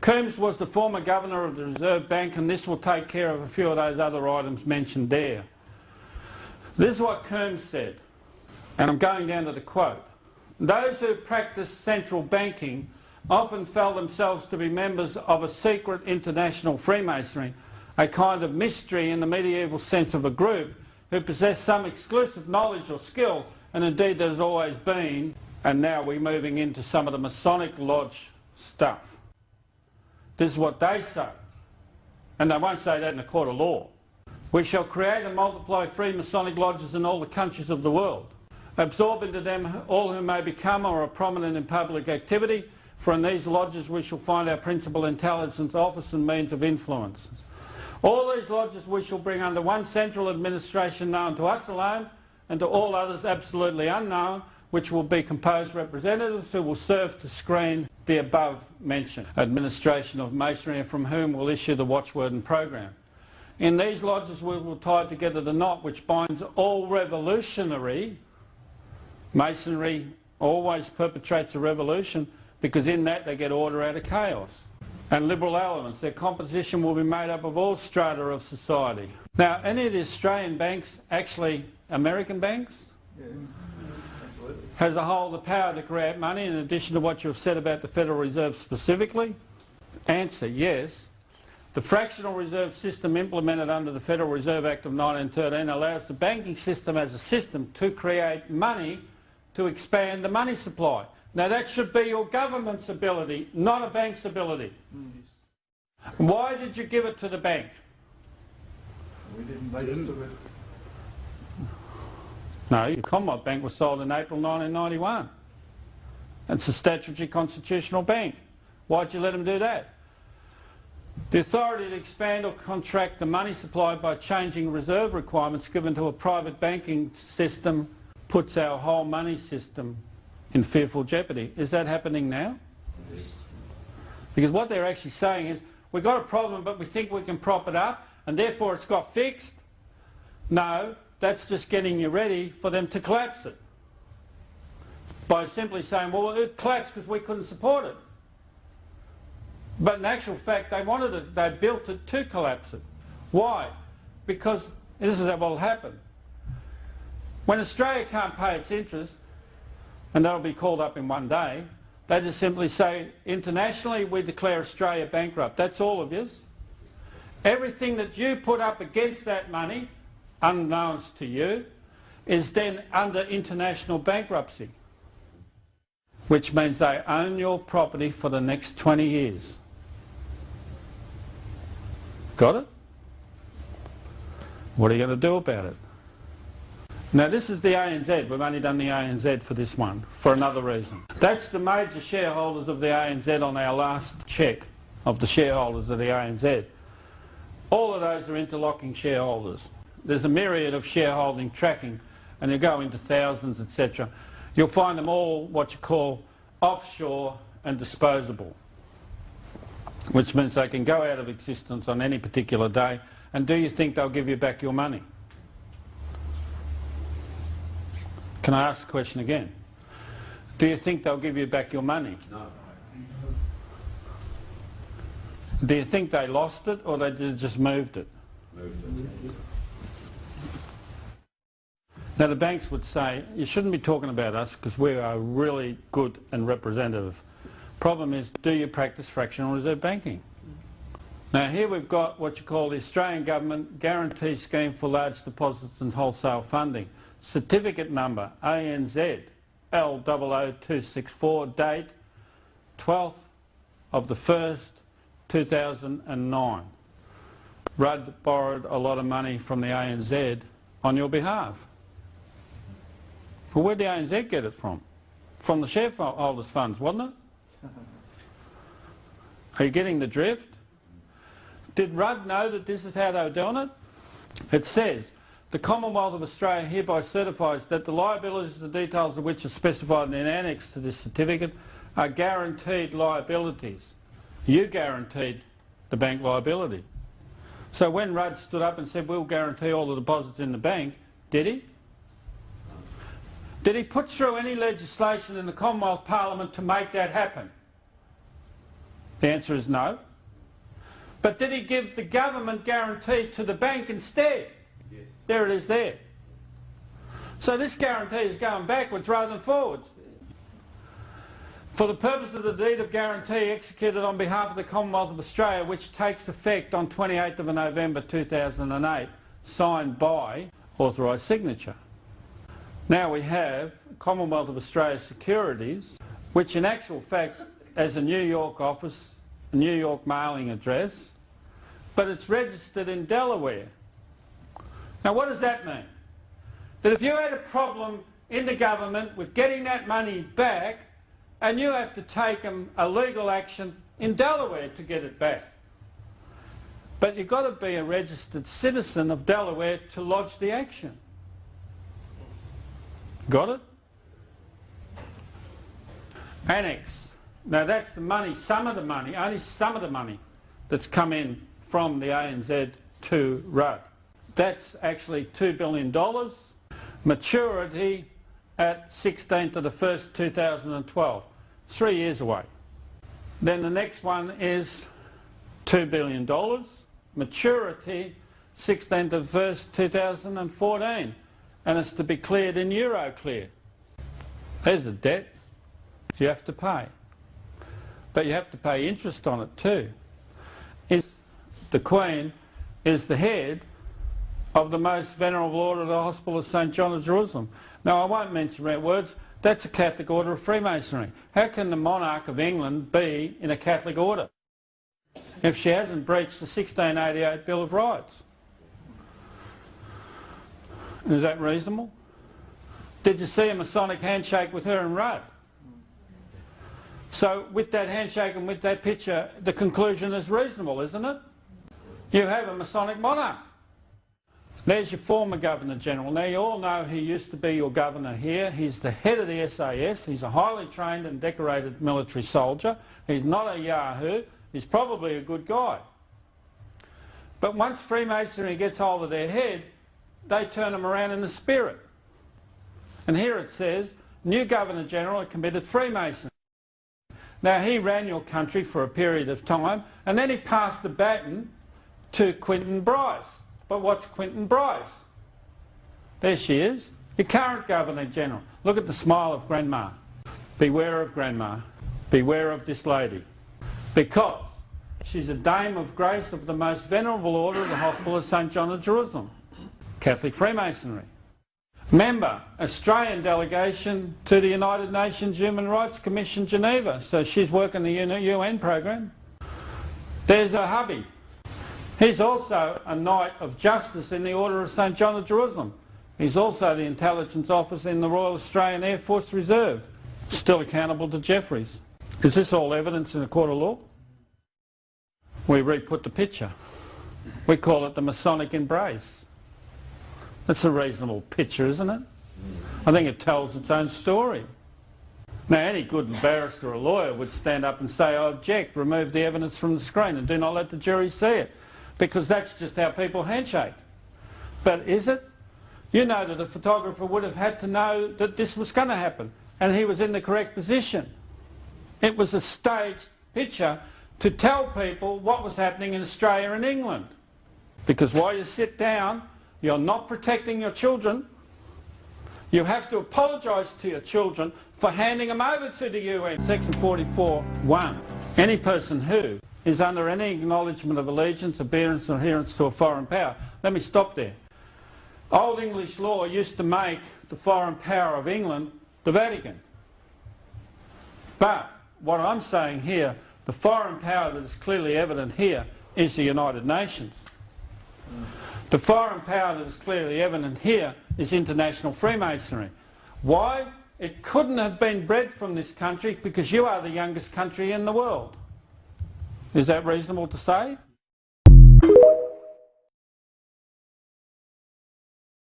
Coombs was the former governor of the Reserve Bank, and this will take care of a few of those other items mentioned there. This is what Coombs said, and I'm going down to the quote. Those who practice central banking often felt themselves to be members of a secret international Freemasonry, a kind of mystery in the medieval sense of a group who possess some exclusive knowledge or skill, and indeed there's always been, and now we're moving into some of the Masonic Lodge stuff. This is what they say, and they won't say that in a court of law. We shall create and multiply free Masonic lodges in all the countries of the world. Absorb into them all who may become or are prominent in public activity, for in these lodges we shall find our principal intelligence, office and means of influence. All these lodges we shall bring under one central administration known to us alone, and to all others absolutely unknown, which will be composed representatives who will serve to screen the above mentioned administration of Masonry, and from whom will issue the watchword and program. In these lodges we will tie together the knot which binds all revolutionary. Masonry always perpetrates a revolution because in that they get order out of chaos. And liberal elements, their composition will be made up of all strata of society. Now, any of the Australian banks, actually American banks, has a hold the power to create money in addition to what you've said about the Federal Reserve specifically? Answer, yes. The fractional reserve system implemented under the Federal Reserve Act of 1913 allows the banking system as a system to create money to expand the money supply. Now that should be your government's ability, not a bank's ability. Why did you give it to the bank? We didn't make us do it. No, the Commonwealth Bank was sold in April 1991. It's a statutory constitutional bank. Why'd you let them do that? The authority to expand or contract the money supply by changing reserve requirements given to a private banking system puts our whole money system in fearful jeopardy. Is that happening now? Yes. Because what they're actually saying is, we've got a problem but we think we can prop it up and therefore it's got fixed. No, that's just getting you ready for them to collapse it. By simply saying, well, it collapsed because we couldn't support it. But in actual fact, they wanted it, they built it to collapse it. Why? Because this is what will happen. When Australia can't pay its interest, and that'll be called up in one day, they just simply say, internationally we declare Australia bankrupt. That's all of yours. Everything that you put up against that money, unknowns to you, is then under international bankruptcy, which means they own your property for the next 20 years. Got it? What are you going to do about it? Now this is the ANZ. We've only done the ANZ for this one, for another reason. That's the major shareholders of the ANZ on our last check of the shareholders of the ANZ. All of those are interlocking shareholders. There's a myriad of shareholding tracking, and you go into thousands, etc. You'll find them all what you call offshore and disposable, which means they can go out of existence on any particular day. And do you think they'll give you back your money? Can I ask the question again? Do you think they'll give you back your money? No. Do you think they lost it or they just moved it? Moved it. Now the banks would say, you shouldn't be talking about us because we are really good and representative. Problem is, do you practice fractional reserve banking? Now here we've got what you call the Australian Government Guarantee Scheme for Large Deposits and Wholesale Funding. Certificate number ANZ L00264, date 12th of the 1st 2009. Rudd borrowed a lot of money from the ANZ on your behalf. Well, where'd the ANZ get it from? From the shareholders' funds, wasn't it? Are you getting the drift? Did Rudd know that this is how they were doing it? It says, the Commonwealth of Australia hereby certifies that the liabilities, the details of which are specified in an annex to this certificate, are guaranteed liabilities. You guaranteed the bank liability. So when Rudd stood up and said, we'll guarantee all the deposits in the bank, did he? Did he put through any legislation in the Commonwealth Parliament to make that happen? The answer is no. But did he give the government guarantee to the bank instead? Yes. There it is there. So this guarantee is going backwards rather than forwards. For the purpose of the deed of guarantee executed on behalf of the Commonwealth of Australia, which takes effect on 28th of November 2008, signed by authorised signature. Now we have Commonwealth of Australia Securities, which in actual fact has a New York office, a New York mailing address, but it's registered in Delaware. Now what does that mean? That if you had a problem in the government with getting that money back, and you have to take a legal action in Delaware to get it back. But you've got to be a registered citizen of Delaware to lodge the action. Got it? Annex. Now that's the money, some of the money, only some of the money that's come in from the ANZ to Rudd. That's actually $2 billion. Maturity at 16th of the 1st, 2012. 3 years away. Then the next one is $2 billion. Maturity 16th of 1st, 2014. And it's to be cleared in Euroclear. There's the debt you have to pay. But you have to pay interest on it too. The Queen is the head of the most venerable order of the Hospital of St John of Jerusalem. Now I won't mention red words, that's a Catholic order of Freemasonry. How can the monarch of England be in a Catholic order if she hasn't breached the 1688 Bill of Rights? Is that reasonable? Did you see a Masonic handshake with her and Rudd? So with that handshake and with that picture, the conclusion is reasonable, isn't it? You have a Masonic monarch. There's your former Governor-General. Now you all know he used to be your governor here. He's the head of the SAS. He's a highly trained and decorated military soldier. He's not a yahoo. He's probably a good guy. But once Freemasonry gets hold of their head, they turn them around in the spirit. And here it says, new Governor-General committed Freemasonry. Now he ran your country for a period of time and then he passed the baton to Quinton Bryce. But what's Quinton Bryce? There she is, your current Governor-General. Look at the smile of Grandma. Beware of Grandma. Beware of this lady. Because she's a dame of grace of the most venerable order of the Hospital of St John of Jerusalem. Catholic Freemasonry. Member, Australian delegation to the United Nations Human Rights Commission, Geneva. So she's working the UN program. There's her hubby. He's also a Knight of Justice in the Order of St John of Jerusalem. He's also the intelligence officer in the Royal Australian Air Force Reserve. Still accountable to Jeffreys. Is this all evidence in a court of law? We re-put the picture. We call it the Masonic embrace. That's a reasonable picture, isn't it? I think it tells its own story. Now any good barrister or lawyer would stand up and say, I object, remove the evidence from the screen and do not let the jury see it. Because that's just how people handshake. But is it? You know that a photographer would have had to know that this was going to happen and he was in the correct position. It was a staged picture to tell people what was happening in Australia and England. Because while you sit down, you're not protecting your children. You have to apologise to your children for handing them over to the UN. Section 44(1). Any person who is under any acknowledgement of allegiance, obedience or adherence to a foreign power. Let me stop there. Old English law used to make the foreign power of England the Vatican. But what I'm saying here, the foreign power that is clearly evident here is the United Nations. The foreign power that is clearly evident here is international Freemasonry. Why? It couldn't have been bred from this country because you are the youngest country in the world. Is that reasonable to say?